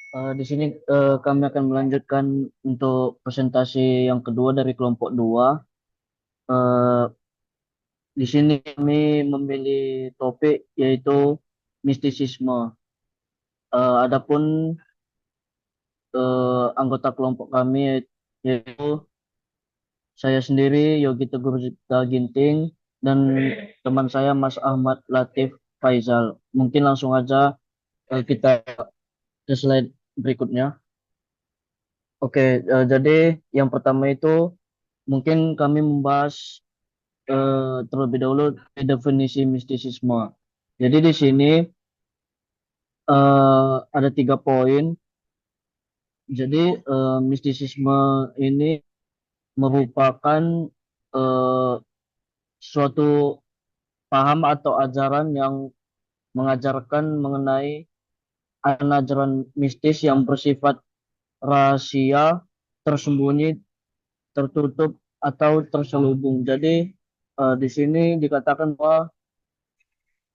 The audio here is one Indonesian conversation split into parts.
Di sini kami akan melanjutkan untuk presentasi yang kedua dari kelompok dua. Eh, di sini kami memilih topik yaitu mistisisme. Adapun anggota kelompok kami yaitu saya sendiri Yogi Teguh Ginting dan teman saya Mas Ahmad Latif Faizal. Mungkin langsung aja kita ke slide berikutnya. Oke, jadi yang pertama itu mungkin kami membahas terlebih dahulu definisi mistisisme. Jadi di sini ada 3 poin. Jadi mistisisme ini merupakan eh, suatu paham atau ajaran yang mengajarkan mengenai ajaran mistis yang bersifat rahasia, tersembunyi, tertutup atau terselubung. Jadi di sini dikatakan bahwa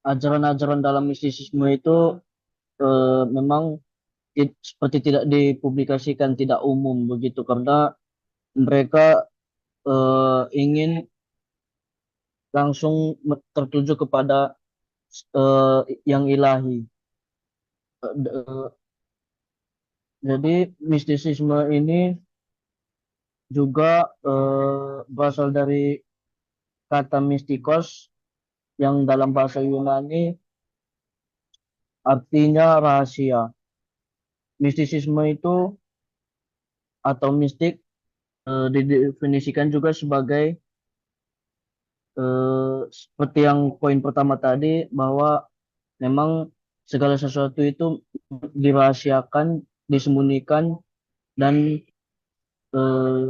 ajaran-ajaran dalam mistisisme itu memang seperti tidak dipublikasikan, tidak umum begitu karena mereka ingin langsung tertuju kepada yang ilahi. Jadi mistisisme ini juga berasal dari kata mistikos yang dalam bahasa Yunani artinya rahasia. Mistisisme itu atau mistik didefinisikan juga sebagai seperti yang poin pertama tadi bahwa memang segala sesuatu itu dirahasiakan, disembunyikan dan eh,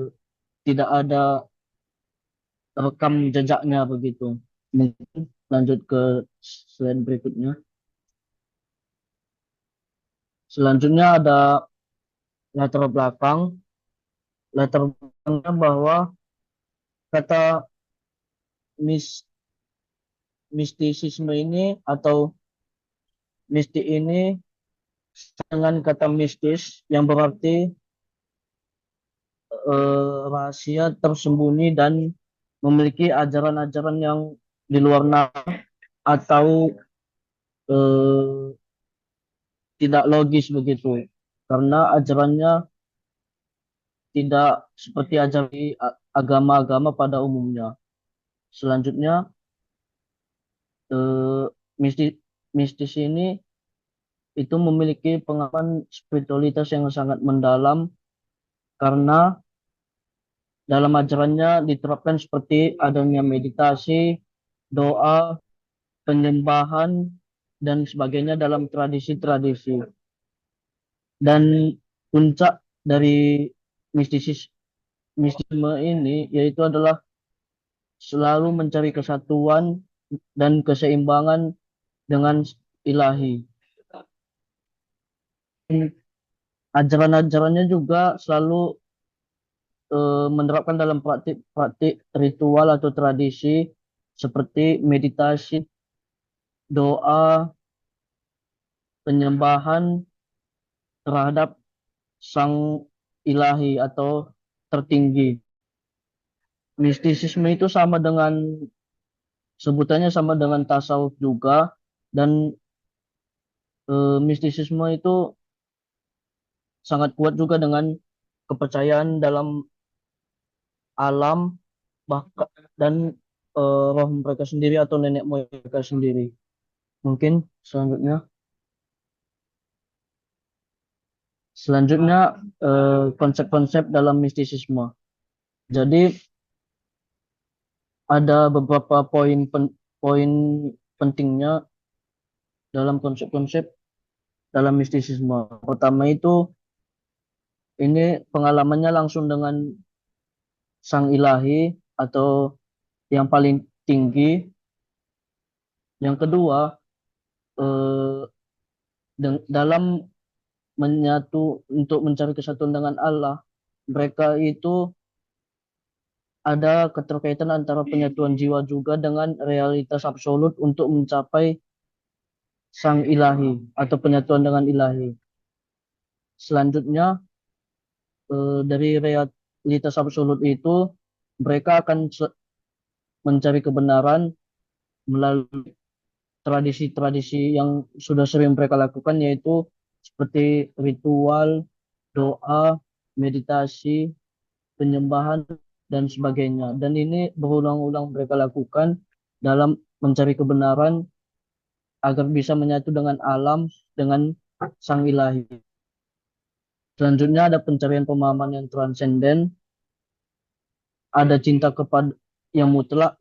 tidak ada rekam jejaknya begitu. Mungkin lanjut ke slide berikutnya. Selanjutnya ada latar belakang. Latar belakangnya bahwa kata mis mistisisme ini atau mistik ini dengan kata mistis yang berarti rahasia tersembunyi dan memiliki ajaran-ajaran yang di luar nalar atau eh, tidak logis begitu karena ajarannya tidak seperti ajaran agama-agama pada umumnya. Selanjutnya eh, mistis mistis ini itu memiliki pengalaman spiritualitas yang sangat mendalam karena dalam ajarannya diterapkan seperti adanya meditasi, doa, penyembahan, dan sebagainya dalam tradisi-tradisi. Dan puncak dari mistisis, mistisme ini yaitu adalah selalu mencari kesatuan dan keseimbangan dengan ilahi. Ajaran-ajarannya juga selalu menerapkan dalam praktik-praktik ritual atau tradisi seperti meditasi, doa, penyembahan terhadap sang ilahi atau tertinggi. Mistisisme itu sama dengan sebutannya sama dengan tasawuf juga dan mistisisme itu sangat kuat juga dengan kepercayaan dalam alam bahkan dan roh mereka sendiri atau nenek moyang mereka sendiri. Mungkin selanjutnya selanjutnya konsep-konsep dalam mistisisme. Jadi ada beberapa poin pentingnya dalam konsep-konsep dalam mistisisme. Pertama itu ini pengalamannya langsung dengan sang ilahi atau yang paling tinggi. Yang kedua, eh, dalam menyatu untuk mencari kesatuan dengan Allah, mereka itu ada keterkaitan antara penyatuan jiwa juga dengan realitas absolut untuk mencapai sang ilahi atau penyatuan dengan ilahi. Selanjutnya, dari realitas absolut itu, mereka akan mencari kebenaran melalui tradisi-tradisi yang sudah sering mereka lakukan, yaitu seperti ritual, doa, meditasi, penyembahan, dan sebagainya. Dan ini berulang-ulang mereka lakukan dalam mencari kebenaran agar bisa menyatu dengan alam, dengan sang ilahi. Selanjutnya ada pencarian pemahaman yang transenden, ada cinta kepada yang mutlak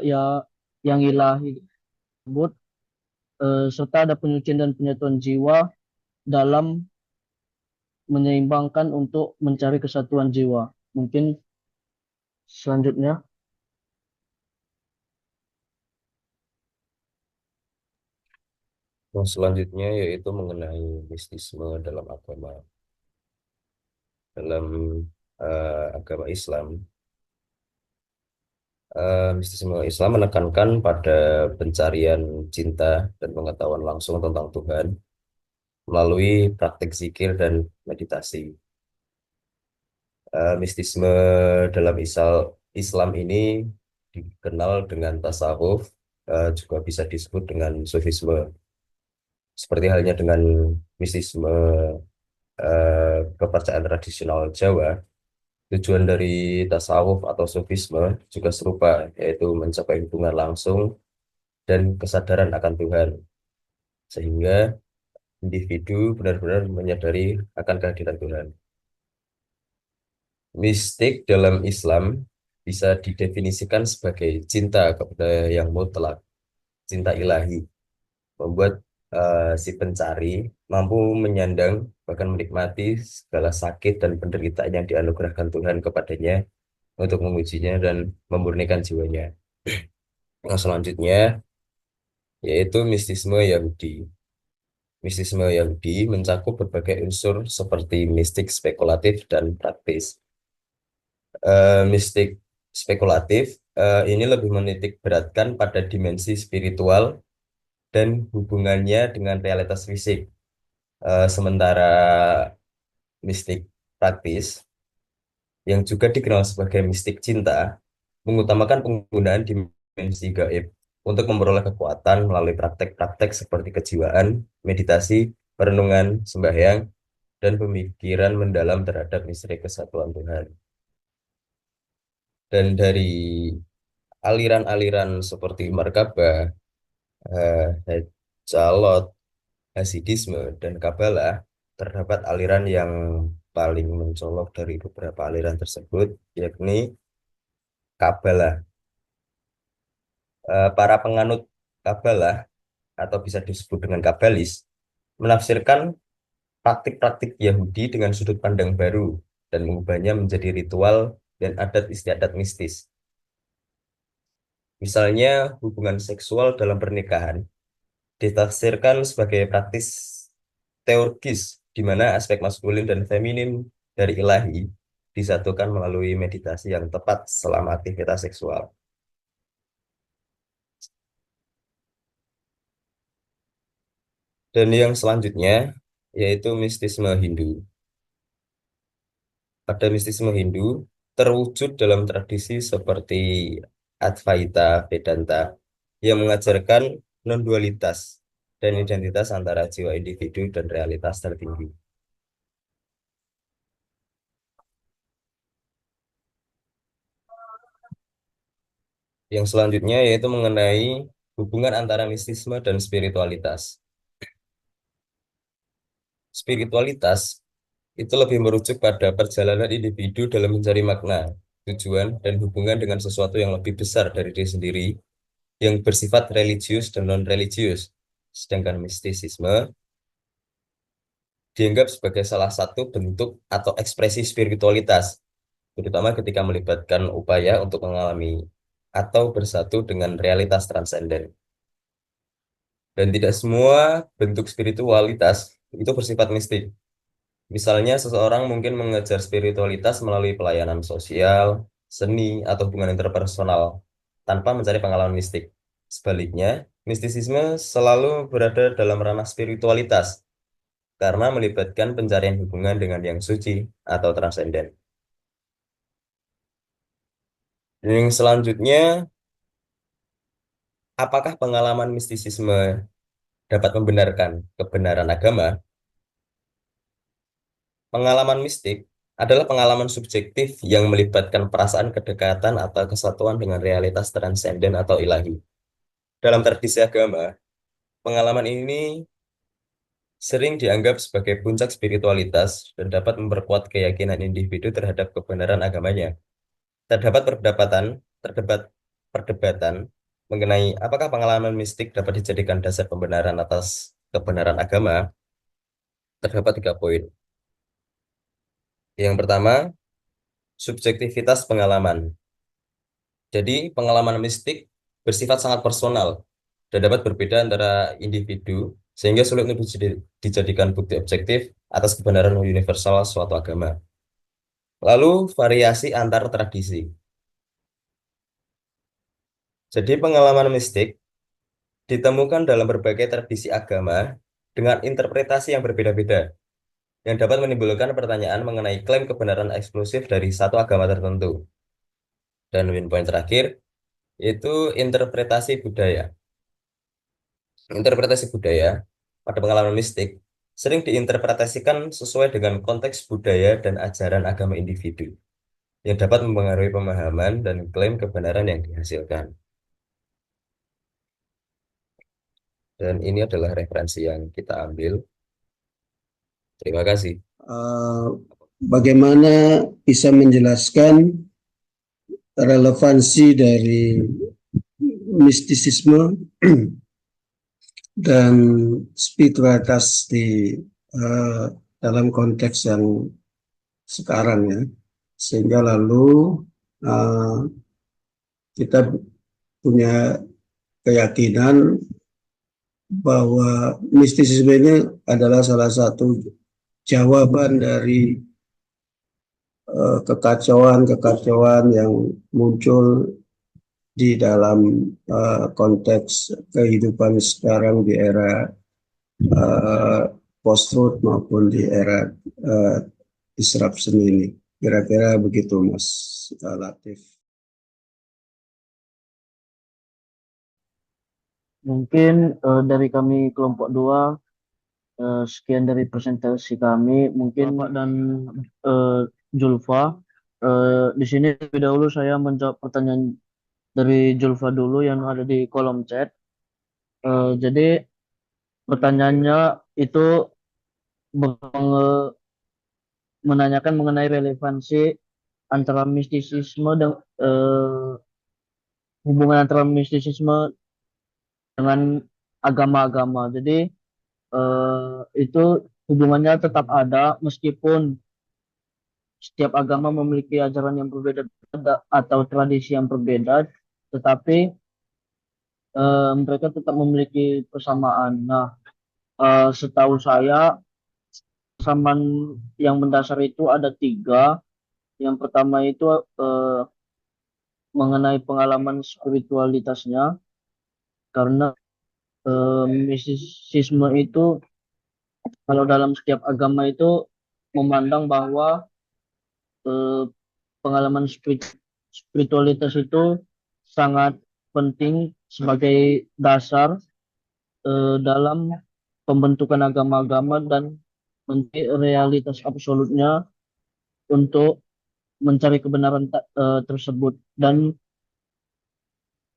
ya, yang ilahi tersebut, serta ada penyucian dan penyatuan jiwa dalam menyeimbangkan untuk mencari kesatuan jiwa. Mungkin selanjutnya, Yang selanjutnya yaitu mengenai mistisme dalam agama. Dalam agama Islam, mistisme Islam menekankan pada pencarian cinta dan pengetahuan langsung tentang Tuhan melalui praktik zikir dan meditasi. Mistisme dalam Islam ini dikenal dengan tasawuf, juga bisa disebut dengan sufisme. Seperti halnya dengan mistisme kepercayaan tradisional Jawa, tujuan dari tasawuf atau sufisme juga serupa, yaitu mencapai hubungan langsung dan kesadaran akan Tuhan, sehingga individu benar-benar menyadari akan kehadiran Tuhan. Mistik dalam Islam bisa didefinisikan sebagai cinta kepada yang mutlak, cinta ilahi, membuat si pencari mampu menyandang bahkan menikmati segala sakit dan penderitaan yang dianugerahkan Tuhan kepadanya untuk memujinya dan memurnikan jiwanya. Yang selanjutnya yaitu mistisme Yahudi. Mistisme Yahudi mencakup berbagai unsur seperti mistik spekulatif dan praktis. Mistik spekulatif ini lebih menitik beratkan pada dimensi spiritual dan hubungannya dengan realitas fisik. Sementara mistik praktis, yang juga dikenal sebagai mistik cinta, mengutamakan penggunaan dimensi gaib untuk memperoleh kekuatan melalui praktek-praktek seperti kejiwaan, meditasi, perenungan, sembahyang, dan pemikiran mendalam terhadap misteri kesatuan Tuhan. Dan dari aliran-aliran seperti Markabah, Jalot, Hasidisme, dan Kabalah, terdapat aliran yang paling mencolok dari beberapa aliran tersebut, yakni Kabalah. Para penganut Kabalah, atau bisa disebut dengan Kabalis, menafsirkan praktik-praktik Yahudi dengan sudut pandang baru dan mengubahnya menjadi ritual dan adat istiadat mistis. Misalnya, hubungan seksual dalam pernikahan ditafsirkan sebagai praktis teurgis, di mana aspek maskulin dan feminin dari ilahi disatukan melalui meditasi yang tepat selama aktivitas seksual. Dan yang selanjutnya yaitu mistisme Hindu. Pada mistisme Hindu terwujud dalam tradisi seperti Advaita Vedanta yang mengajarkan non-dualitas dan identitas antara jiwa individu dan realitas tertinggi. Yang selanjutnya yaitu mengenai hubungan antara mistisme dan spiritualitas. Spiritualitas itu lebih merujuk pada perjalanan individu dalam mencari makna, tujuan, dan hubungan dengan sesuatu yang lebih besar dari diri sendiri, yang bersifat religius dan non-religius. Sedangkan mistisisme dianggap sebagai salah satu bentuk atau ekspresi spiritualitas, terutama ketika melibatkan upaya untuk mengalami atau bersatu dengan realitas transenden. Dan tidak semua bentuk spiritualitas itu bersifat mistik. Misalnya, seseorang mungkin mengejar spiritualitas melalui pelayanan sosial, seni, atau hubungan interpersonal tanpa mencari pengalaman mistik. Sebaliknya, mistisisme selalu berada dalam ranah spiritualitas, karena melibatkan pencarian hubungan dengan yang suci atau transenden. Yang selanjutnya, apakah pengalaman mistisisme dapat membenarkan kebenaran agama? Pengalaman mistik adalah pengalaman subjektif yang melibatkan perasaan kedekatan atau kesatuan dengan realitas transenden atau ilahi. Dalam tradisi agama, pengalaman ini sering dianggap sebagai puncak spiritualitas dan dapat memperkuat keyakinan individu terhadap kebenaran agamanya. Terdapat perdebatan mengenai apakah pengalaman mistik dapat dijadikan dasar pembenaran atas kebenaran agama. Terdapat 3 poin. Yang pertama, subjektivitas pengalaman. Jadi, pengalaman mistik bersifat sangat personal dan dapat berbeda antara individu, sehingga sulit untuk dijadikan bukti objektif atas kebenaran universal suatu agama. Lalu, variasi antar tradisi. Jadi, pengalaman mistik ditemukan dalam berbagai tradisi agama dengan interpretasi yang berbeda-beda, yang dapat menimbulkan pertanyaan mengenai klaim kebenaran eksklusif dari satu agama tertentu. Dan poin terakhir, yaitu interpretasi budaya. Interpretasi budaya pada pengalaman mistik sering diinterpretasikan sesuai dengan konteks budaya dan ajaran agama individu yang dapat mempengaruhi pemahaman dan klaim kebenaran yang dihasilkan. Dan ini adalah referensi yang kita ambil. Terima kasih. Eh, Bagaimana bisa menjelaskan relevansi dari mistisisme dan spiritualitas di dalam konteks yang sekarang ya, sehingga lalu eh, kita punya keyakinan bahwa mistisisme ini adalah salah satu jawaban dari kekacauan-kekacauan yang muncul di dalam konteks kehidupan sekarang di era post-truth maupun di era disruption ini. Kira-kira begitu, Mas Latif. Mungkin dari kami kelompok 2, sekian dari presentasi kami. Mungkin Bapak dan eh, Julfa, di sini lebih dahulu saya menjawab pertanyaan dari Julfa dulu yang ada di kolom chat. Jadi pertanyaannya itu menanyakan mengenai relevansi antara mistisisme dan hubungan antara mistisisme dengan agama-agama. Jadi itu hubungannya tetap ada meskipun setiap agama memiliki ajaran yang berbeda atau tradisi yang berbeda, tetapi mereka tetap memiliki persamaan. Nah, setahu saya persamaan yang mendasar itu ada 3. Yang pertama itu mengenai pengalaman spiritualitasnya, karena mistisisme itu kalau dalam setiap agama itu memandang bahwa eh, pengalaman spiritualitas itu sangat penting sebagai dasar dalam pembentukan agama-agama dan menjadi realitas absolutnya untuk mencari kebenaran tersebut, dan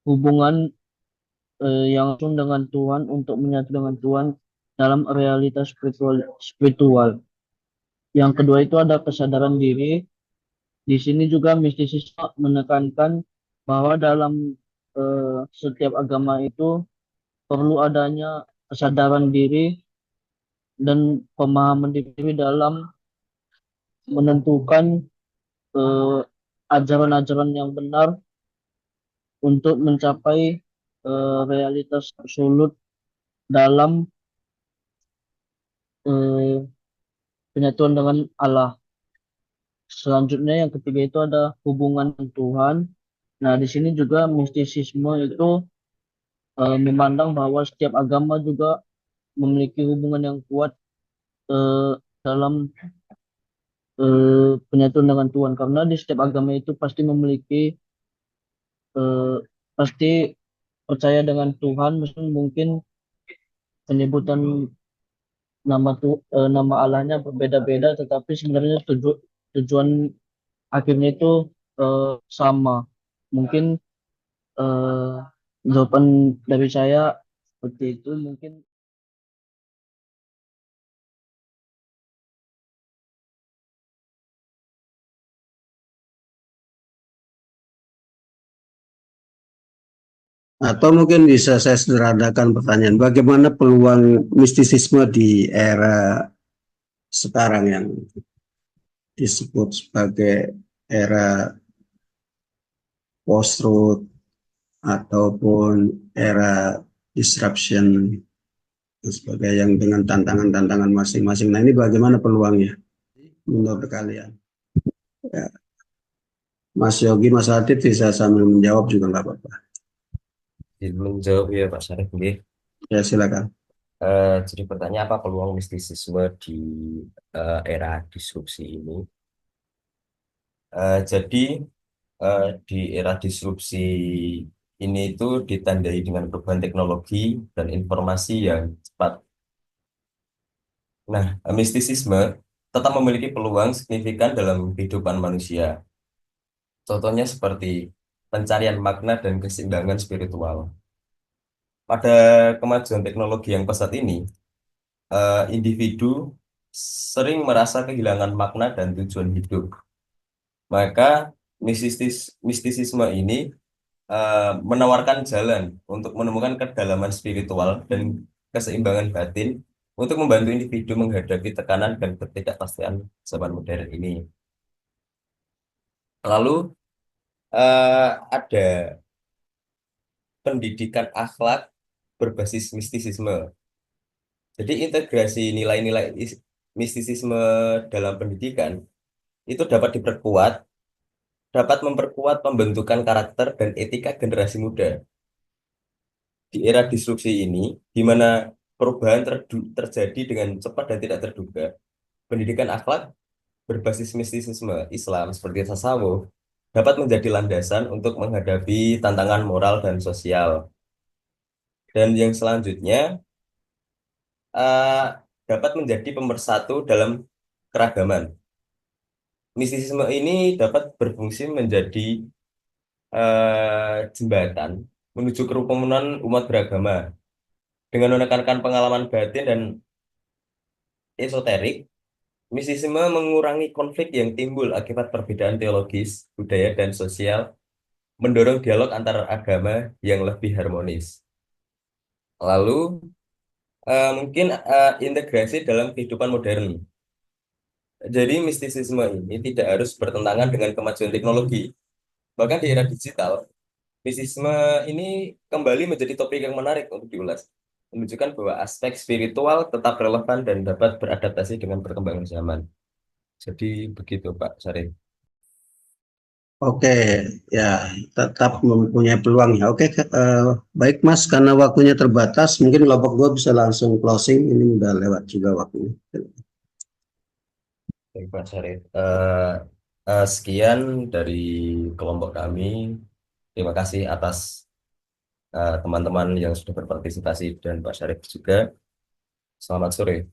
hubungan yang langsung dengan Tuhan untuk menyatu dengan Tuhan dalam realitas spiritual. Yang kedua itu ada kesadaran diri. Di sini juga mistisisme menekankan bahwa dalam setiap agama itu perlu adanya kesadaran diri dan pemahaman diri dalam menentukan eh, ajaran-ajaran yang benar untuk mencapai realitas absolut dalam eh, penyatuan dengan Allah. Selanjutnya yang ketiga itu ada hubungan dengan Tuhan. Nah, di sini juga mistisisme itu memandang bahwa setiap agama juga memiliki hubungan yang kuat eh, dalam penyatuan dengan Tuhan, karena di setiap agama itu pasti memiliki eh, pasti percaya dengan Tuhan, mungkin penyebutan nama Allahnya berbeda-beda, tetapi sebenarnya tujuan akhirnya itu sama. Mungkin eh, jawaban dari saya seperti itu. Mungkin Atau mungkin bisa saya sederhanakan pertanyaan, bagaimana peluang mistisisme di era sekarang yang disebut sebagai era post-truth ataupun era disruption dan sebagainya yang dengan tantangan-tantangan masing-masing. Nah, ini bagaimana peluangnya menurut kalian? Ya, Mas Yogi, Mas Latif bisa sambil menjawab juga nggak apa-apa. Menjawab ya Pak Syarif. Nggih. Ya, silakan. Jadi pertanyaan apa peluang mistisisme di era disrupsi ini? Jadi di era disrupsi ini itu ditandai dengan perubahan teknologi dan informasi yang cepat. Nah, mistisisme tetap memiliki peluang signifikan dalam kehidupan manusia. Contohnya seperti pencarian makna dan keseimbangan spiritual. Pada kemajuan teknologi yang pesat ini, individu sering merasa kehilangan makna dan tujuan hidup. Maka mistisisme ini menawarkan jalan untuk menemukan kedalaman spiritual dan keseimbangan batin untuk membantu individu menghadapi tekanan dan ketidakpastian zaman modern ini. Lalu ada pendidikan akhlak berbasis mistisisme. Jadi integrasi nilai-nilai mistisisme dalam pendidikan itu dapat memperkuat pembentukan karakter dan etika generasi muda. Di era disrupsi ini, di mana perubahan terjadi dengan cepat dan tidak terduga, pendidikan akhlak berbasis mistisisme Islam seperti tasawuf dapat menjadi landasan untuk menghadapi tantangan moral dan sosial. Dan yang selanjutnya eh, dapat menjadi pemersatu dalam keragaman. Mistisisme ini dapat berfungsi menjadi jembatan menuju kerukunan umat beragama dengan menekankan pengalaman batin dan esoterik. Mistisisme mengurangi konflik yang timbul akibat perbedaan teologis, budaya, dan sosial, mendorong dialog antar agama yang lebih harmonis. Lalu, mungkin integrasi dalam kehidupan modern. Jadi, mistisisme ini tidak harus bertentangan dengan kemajuan teknologi. Bahkan di era digital, mistisisme ini kembali menjadi topik yang menarik untuk diulas, menunjukkan bahwa aspek spiritual tetap relevan dan dapat beradaptasi dengan perkembangan zaman. Jadi begitu Pak Syarif. Oke, ya tetap mempunyai peluang ya. Oke, baik Mas, karena waktunya terbatas, mungkin kelompok gue bisa langsung closing. Ini udah lewat juga waktunya. Baik Pak Syarif. Sekian dari kelompok kami. Terima kasih atas teman-teman yang sudah berpartisipasi dan Pak Syarif juga. Selamat sore.